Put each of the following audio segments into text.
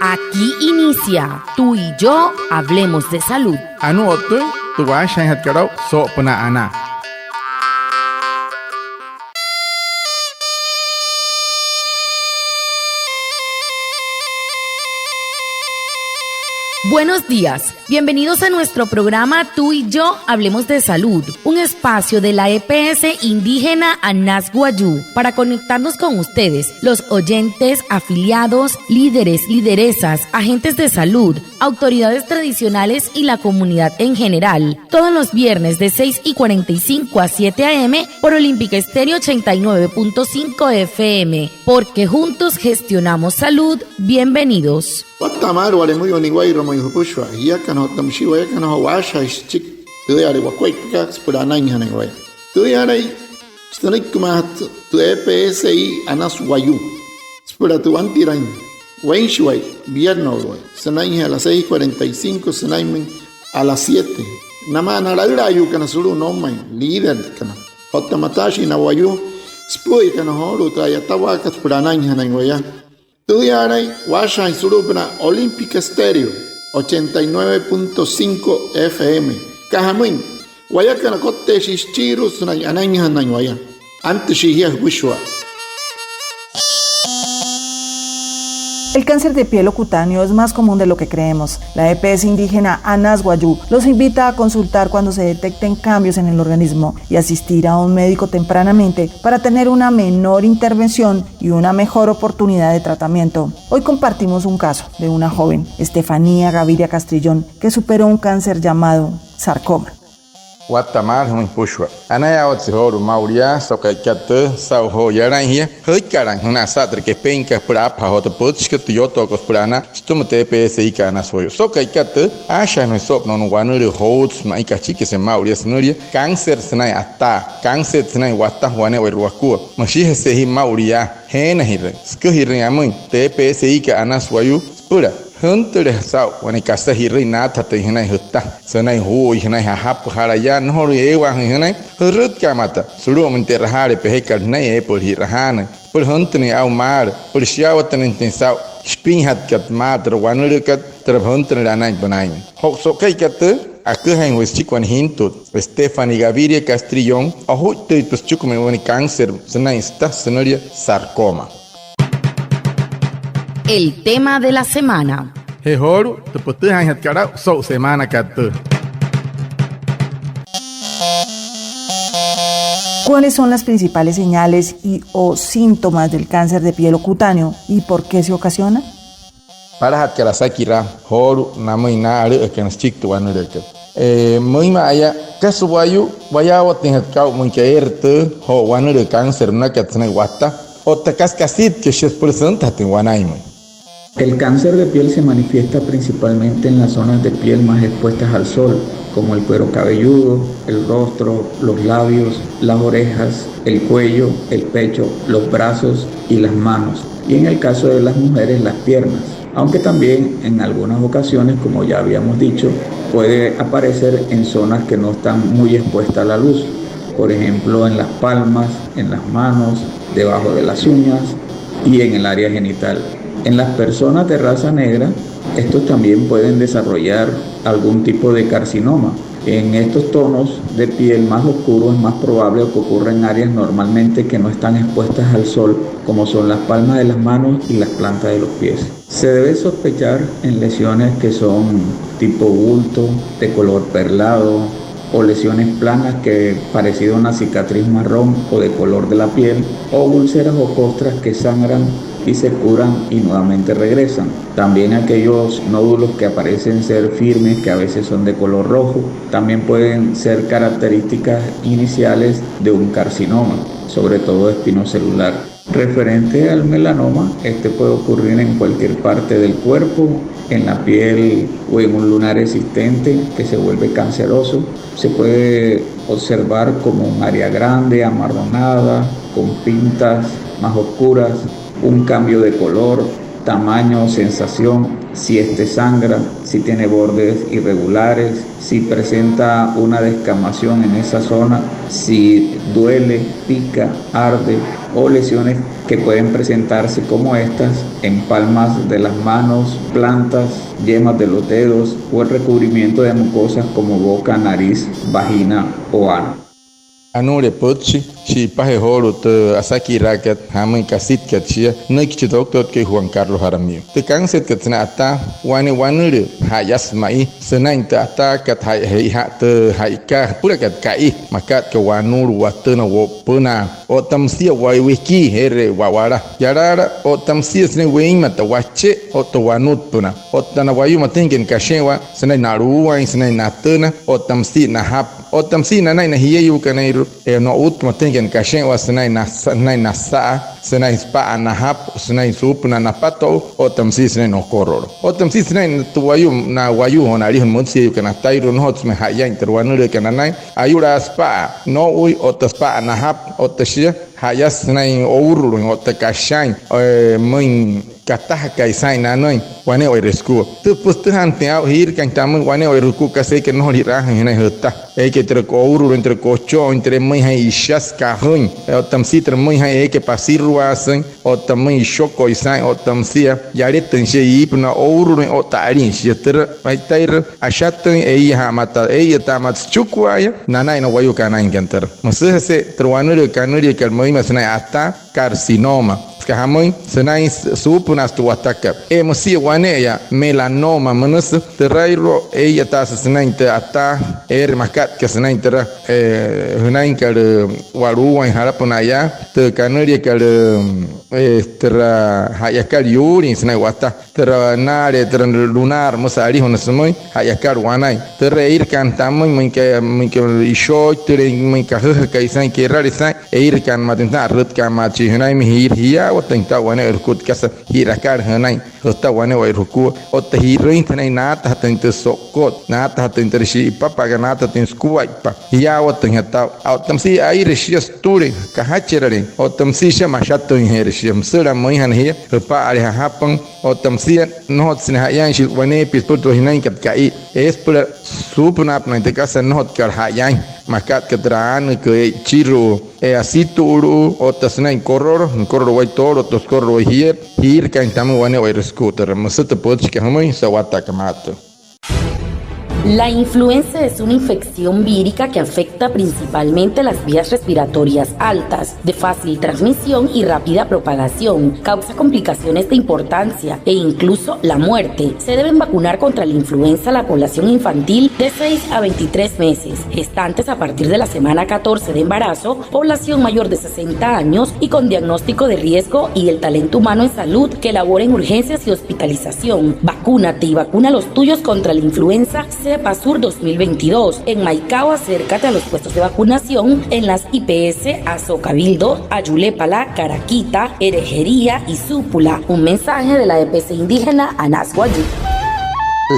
Aquí inicia Tú y yo hablemos de salud. Anu otu tu wa shan hat karo so puna ana. Buenos días, bienvenidos a nuestro programa Tú y yo hablemos de salud, un espacio de la EPS indígena Anas Guayú para conectarnos con ustedes, los oyentes, afiliados, líderes, lideresas, agentes de salud, autoridades tradicionales y la comunidad en general, todos los viernes de 6:45 a 7 a.m. por Olímpica Estéreo 89.5 FM, porque juntos gestionamos salud. Bienvenidos. Watamar wale muy oniguay romo yupushwa ya kano tamshiwa ya kano washa chik tuyare wakwaitka spurana inhanegway tuyare stanik kumat tu EPSI Anas Guayú spura tu antiran wenshway viernes sanai a las 6:45 sanai a las 7 nama naragra yu kana suru no mai líder kana hotamatashi na Guayú spui kana horu trayatawa spurana inhanegway Tudiaray, Washa y Surupna, Olímpica Estéreo, 89.5 FM. Cajamuin, Guayacana Cote Shichiru, Sunayananya Nanguaya. Antes Shihia Wishwa. El cáncer de piel o cutáneo es más común de lo que creemos. La EPS indígena Anas Guayú los invita a consultar cuando se detecten cambios en el organismo y asistir a un médico tempranamente para tener una menor intervención y una mejor oportunidad de tratamiento. Hoy compartimos un caso de una joven, Estefanía Gaviria Castrillón, que superó un cáncer llamado sarcoma. Watamar hum pushwa. Anaya othoru mauria sokaikate sauho yaranhia. Hikaran huna satra que penka prapa hota potska tyoto kospurana. Stumte PSI kana soyo. Sokaikate asha no sopno no wanuri hots maikachi que se mauria snuria. Cáncer snai ata. Cáncer snai wata wane werwaku. Mashi sehi mauria hena hire. Skuhire amun. TPSI kana soyo pura. Hunter sao when casa hiri nata te hinai hutta sanai hu hinai hap haraya no ewa hinai rut kamata suru menterhare pehekar nai por hirahana por huntni au mar por shiawatan intensau spinhat kat matro wanurukat trabhuntni ranai banai hok sokai kat aku hain westikwan hintut Estefanía Gaviria Castrillón ahu te pustukume wani cáncer sanai sta senoria sarcoma. El tema de la semana. Hehoru te putu han hat karo so semana katu. ¿Cuáles son las principales señales o síntomas del cáncer de piel o cutáneo y por qué se ocasiona? Para hat kara sakira horu namoina are ekenschik tu wanureke. Muy maya kasuwayu wayawa tinhat kau munkaerte ho wanure cáncer na katsna wata o takaskasit que 10% tin wanaimo. El cáncer de piel se manifiesta principalmente en las zonas de piel más expuestas al sol, como el cuero cabelludo, el rostro, los labios, las orejas, el cuello, el pecho, los brazos y las manos. Y en el caso de las mujeres, las piernas. Aunque también en algunas ocasiones, como ya habíamos dicho, puede aparecer en zonas que no están muy expuestas a la luz. Por ejemplo, en las palmas, en las manos, debajo de las uñas y en el área genital. En las personas de raza negra, estos también pueden desarrollar algún tipo de carcinoma. En estos tonos de piel más oscuros es más probable que ocurra en áreas normalmente que no están expuestas al sol, como son las palmas de las manos y las plantas de los pies. Se debe sospechar en lesiones que son tipo bulto, de color perlado, o lesiones planas que parecido a una cicatriz marrón o de color de la piel, o úlceras o costras que sangran y se curan y nuevamente regresan. También aquellos nódulos que aparecen ser firmes, que a veces son de color rojo, también pueden ser características iniciales de un carcinoma, sobre todo espinocelular. Referente al melanoma, este puede ocurrir en cualquier parte del cuerpo, en la piel o en un lunar existente que se vuelve canceroso. Se puede observar como un área grande, amarronada, con pintas más oscuras, un cambio de color, tamaño o sensación, si sangra, si tiene bordes irregulares, si presenta una descamación en esa zona, si duele, pica, arde, o lesiones que pueden presentarse como estas en palmas de las manos, plantas, yemas de los dedos o el recubrimiento de mucosas como boca, nariz, vagina o ano. Anure potchi si paje horo te asaki raket hamai kasit katchia neki doctor ke Juan Carlos Jaramillo te kanset katna ata wane hayas mai senain ta ata kat hai ha te haika pura kat kai makat ke wanur watena wo puna o tamsia wai wiki here wawara yarara o tamsia sne wein mata wache o to wanut puna o tana wayu matengen kashewa senai naruwa senai natena o tamsi na hap o tamsi na nai na hiyu kanairu no ut matengen kashen wa senai na sa senai spa na hap senai sup na pato o tamsi senai no kororo o tamsi senai tu wayu na wayu honari hon mutsi kana tairu no hot me haya interwanure kana nai ayura spa no ui o spa na hap o tashia haya senai oururu o takashan min katah kai sai na noi wane oi resku tu pustahan tiau hir kan tamu wane oi ruku kasai ke no lira hena hota ke ter ko uru entre kocho entre mai hai ishas ka hun o tamsi ter mai hai ke pasirwa san o tamai shoko isai o tamsia yare tense ipna uru o tarin sheter mai tair ashat ei ha mata ei tamat chukwaya nanai no wayu kana inganter masese terwanure kanuri kalmai masna ata carcinoma kahamoi senai supunas tu ataka emosi waneya melanoma manus terairo ella ta senai te ata makat ke senai tera hunain kal waruan harapunaya te kanuri kal tera hayakal yuri senai wata tera nare tera lunar mosari honasmoi hayakal wanai tereir kantamoi minke isho tere minka kaisan ke rarisan kan matenta rut kamachi hunai mi hia tenta wane erkut kasa hirakar hanai hota wane wa ruku o te hirin tanai nata tenta sokot nata tenta rishi papa ganata ten skuai pa ya o tenta o tamsi ai rishi sturi kahachirare o tamsi shama shatto herishi msura moi han he pa ari hapan o tamsi no sne yan shi wane pispunto hinai kat kai es pula supna apna te kasa no kar hayan makat ketran ke chiru así turu o tasnai koror wai toro tos koror hier kan tamu wane wai scooter masata poch ke hamoi sawata kamata. La influenza es una infección vírica que afecta principalmente las vías respiratorias altas, de fácil transmisión y rápida propagación. Causa complicaciones de importancia e incluso la muerte. Se deben vacunar contra la influenza a la población infantil de 6 a 23 meses, gestantes a partir de la semana 14 de embarazo, población mayor de 60 años y con diagnóstico de riesgo y el talento humano en salud que labora en urgencias y hospitalización. Vacúnate y vacuna a los tuyos contra la influenza Pasur 2022. En Maicao, acércate a los puestos de vacunación en las IPS Azocabildo, Ayulépala, Caraquita, Herejería y Súpula. Un mensaje de la EPS indígena Anasguayú.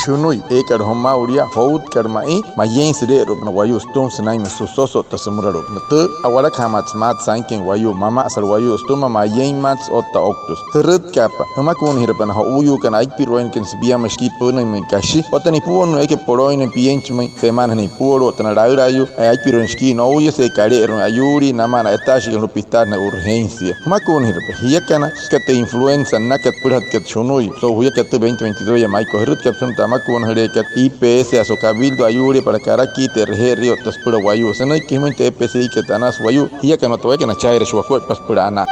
Shunui ekar homauria hout karmai mayen sire rubna wayu stum sanai mesusoso tasamura rubna te awala kamats mat sanken wayu mama asal wayu stuma mayen mats otta octus terut kapa hamakun hirpan ha uyu kan aik piroin ken sibia maski puna men kashi otani puon eke poroin piench mai semana ni puro tan rayu aik piroin ski no uyu se kare eron ayuri namana etashi no hospital na urgencia hamakun hirpan hiakana skate influenza nakat purat ket shunui so huya ket 2022 ya maiko hirut kap tamakun herekat IPS Azocabildo ayure para Caraqui terjerio taspura wayu sanai kimente EPS que tanas wayu ya que no toque que na chaire shwafo paspurana.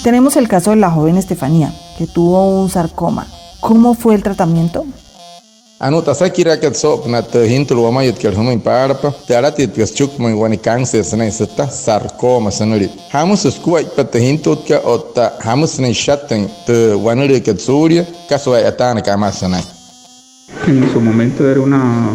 Tenemos el caso de la joven Estefanía, que tuvo un sarcoma. ¿Cómo fue el tratamiento? Anota sakira kat sop na te hintul wa mayet ker humai parpa te arati tes chuk mai wani cáncer sanai seta sarcoma sanuri hamus skuai pat hintut ka otta hamus nei shatten te wanuri kat surya kaso atana kama sanai. En su momento era una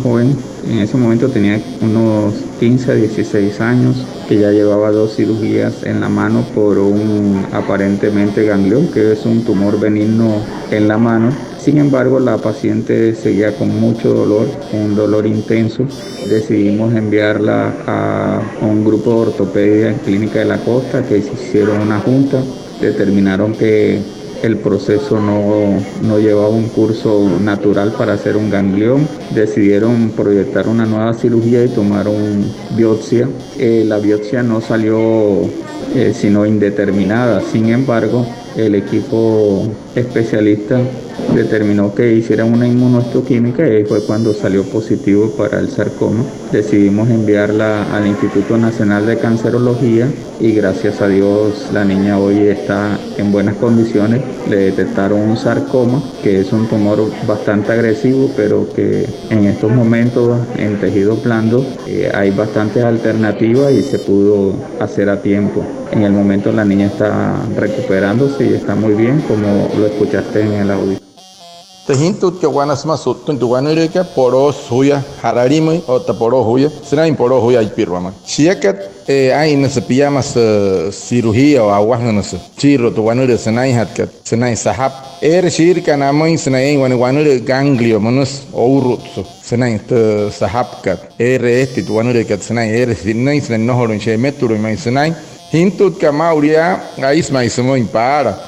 joven, en ese momento tenía unos 15 a 16 años, que ya llevaba 2 cirugías en la mano por un aparentemente ganglión, que es un tumor benigno en la mano. Sin embargo, la paciente seguía con mucho dolor, un dolor intenso. Decidimos enviarla a un grupo de ortopedia en Clínica de la Costa, que se hicieron una junta, determinaron que el proceso no llevaba un curso natural para hacer un ganglión. Decidieron proyectar una nueva cirugía y tomaron biopsia. La biopsia no salió sino indeterminada. Sin embargo, el equipo especialista determinó que hicieran una inmunohistoquímica y ahí fue cuando salió positivo para el sarcoma. Decidimos enviarla al Instituto Nacional de Cancerología y gracias a Dios la niña hoy está en buenas condiciones. Le detectaron un sarcoma, que es un tumor bastante agresivo, pero que en estos momentos en tejido blando hay bastantes alternativas y se pudo hacer a tiempo. En el momento la niña está recuperándose y está muy bien, como lo escuchaste en el audio. Tehintut que guanas más utun tu guanureka poros huya hararime o taporo huya sinain poro huya ipirwama siakat ai nas piyamas cirugía o aguas chirro tu guanure sinain hatkat sinain sahap shir kanamoi sinain guanure ganglio manus ourutsu sinain sahap kat este tu guanure kat sinain sinain nohorun she meturo mai sinain Hintut ka mauria ais mai sumoin para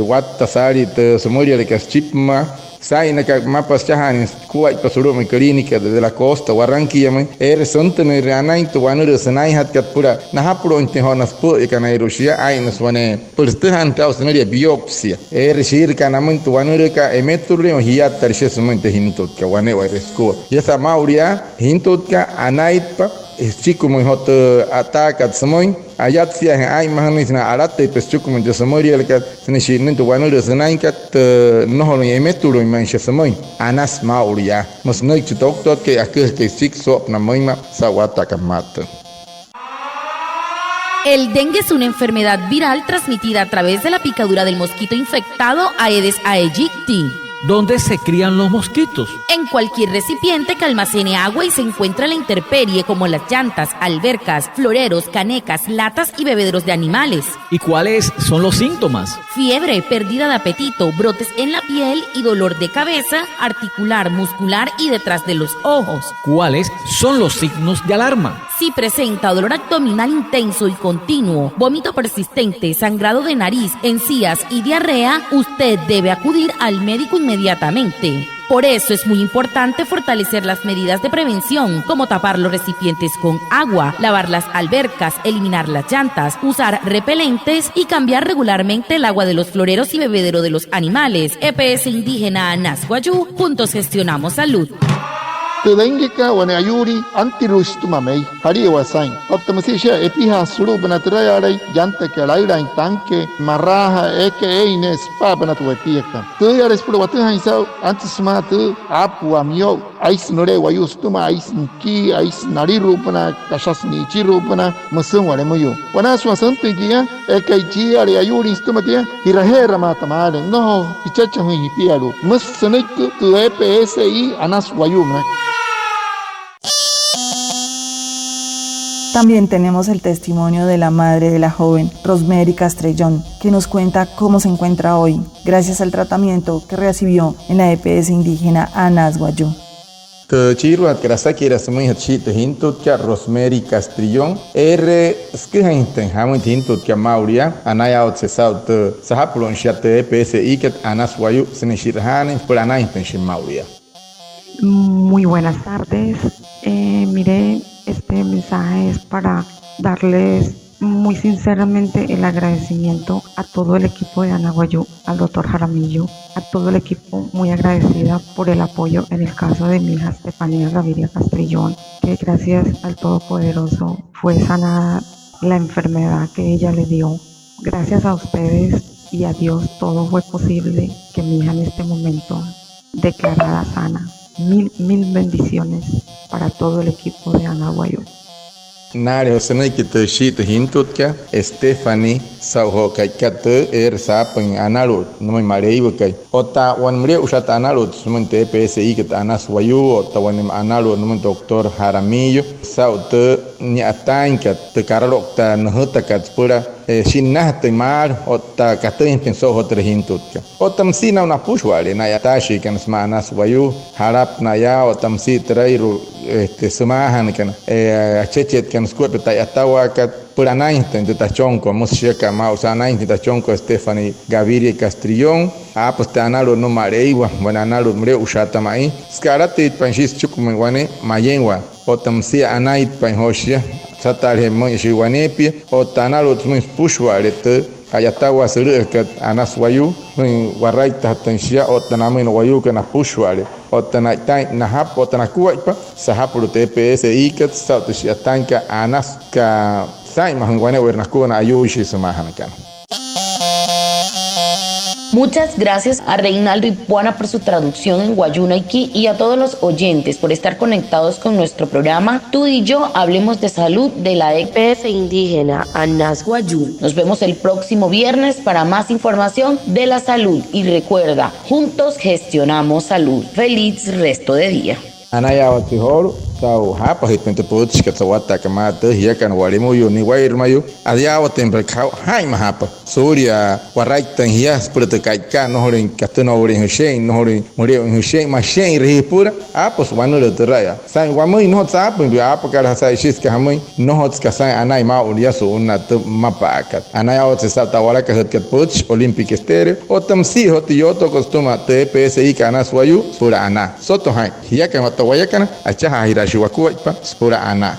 watta sari te sumoria de kaschipma sai na ka mapas chahan kuai pasuru me clínica de la costa Barranquilla me sonte ne ranai tu wanur sanai hat kat pura na hapro inte honas pu e kana rusia ai nas wane perstahan ta sumoria biopsia shir kana mun tu wanur ka emeturle hiat tarshe sumoin te hintut ka wane wa resco yasa mauria hintut ka anaipa chico muy hot ataca samoin ayat sia ai mahani na arate pes chico muy samoria le kat sene shin tu wanu de sanai kat no hono emeturo man samoin anas mauria mas no ich doctor que aquel que sik so na moima sawata kamata. El dengue es una enfermedad viral transmitida a través de la picadura del mosquito infectado Aedes aegypti. ¿Dónde se crían los mosquitos? En cualquier recipiente que almacene agua y se encuentra la intemperie, como las llantas, albercas, floreros, canecas, latas y bebederos de animales. ¿Y cuáles son los síntomas? Fiebre, pérdida de apetito, brotes en la piel y dolor de cabeza, articular, muscular y detrás de los ojos. ¿Cuáles son los signos de alarma? Si presenta dolor abdominal intenso y continuo, vómito persistente, sangrado de nariz, encías y diarrea, usted debe acudir al médico inmediatamente. Por eso es muy importante fortalecer las medidas de prevención, como tapar los recipientes con agua, lavar las albercas, eliminar las llantas, usar repelentes y cambiar regularmente el agua de los floreros y bebedero de los animales. EPS Indígena Nasguayú, juntos gestionamos salud. Tedengika wane ayuri antirus tumamei hari wasain optimisha epiha suru banatrai janta ke lairain tanke maraha ines pa banatuetieka tu yares puro watu haisa antisma tu apu amio ais nore wayus tuma ais ki ais nariru pana kashas ni chiru pana masun wale moyo wana swasantu kia ekaichi ari ayuri stumatia hirahera matamare no ichacha hui piaru mas sanik tu EPSI anas wayuma. También tenemos el testimonio de la madre de la joven, Rosemary Castrellón, que nos cuenta cómo se encuentra hoy, gracias al tratamiento que recibió en la EPS indígena Anasguayú. Chiruat krasaki rasmui hachit hintut kya Rosemary Castrillón skhinten hamut hintut kya mauria anayaut sesaut sahaplon shate EPS iket Anasguayú seneshirhanen por anainten mauria. Muy buenas tardes. Mire, este mensaje es para darles muy sinceramente el agradecimiento a todo el equipo de Anaguayú, al doctor Jaramillo, a todo el equipo, muy agradecida por el apoyo en el caso de mi hija Estefanía Gaviria Castrillón, que gracias al Todopoderoso fue sanada la enfermedad que ella le dio. Gracias a ustedes y a Dios todo fue posible que mi hija en este momento declarada sana. Mil bendiciones para todo el equipo de Anaguayú. Nare hosene kite shit hintut kya Stephanie sauho kaikat sapen analut no me marei kai ota wan mre usat analut sumente EPSI ket Anasguayú ota wan analut no doctor Jaramillo saute ni atanka te karalok ta nuhuta kat pura shinah te mar o ta katin penso hotre hintutka o tamsina una pushwale na yatashi kan smanas wayu harap na ya o tamsi trairu sumahan kan achechet kan skupe ta yatawa kat pura nain te tachonko musiaka ma usanain te tachonko Stephanie Gaviria Castrillón pues te analo no mareiwa wana analo mre ushata mai skarate panshis chukumenwane mayenwa o tamsi anait panhoshia satare mo shiwanepi o tanalo tsumis pushwale te ayatawa suru kat anaswayu waraita tanshia o tanamino wayu kana pushwale o tanaitai nahap o tanakuaipa sahapuru TPS ikat sautushia tanka anaska sai mahangwane wernakuna ayushi sumahanakan. Muchas gracias a Reinaldo Ipuana por su traducción en Guayunaiki y a todos los oyentes por estar conectados con nuestro programa Tú y Yo Hablemos de Salud de la EPS Indígena Anas Guayú. Nos vemos el próximo viernes para más información de la salud y recuerda, juntos gestionamos salud. Feliz resto de día. Anaya watihoro tau hapa hitmente puts que tawata kamata hiakan walimu yu ni wairmayu adia watembre kau hai mahapa surya waraitan hias purta kaika no horin katno horin hussein no horin morio hussein mashen ri pura apos wanu le teraya sai wamui no tsapun bi apa kala sai shiska hamui no hots ka sai anai ma uria su una mapakat anaya wat sa tawala ka ket puts olympic stereo o tamsi hot yoto costuma TPSI kana swayu pura ana soto hai hiakan watawaya kana acha hirashi wakuaipa pura ana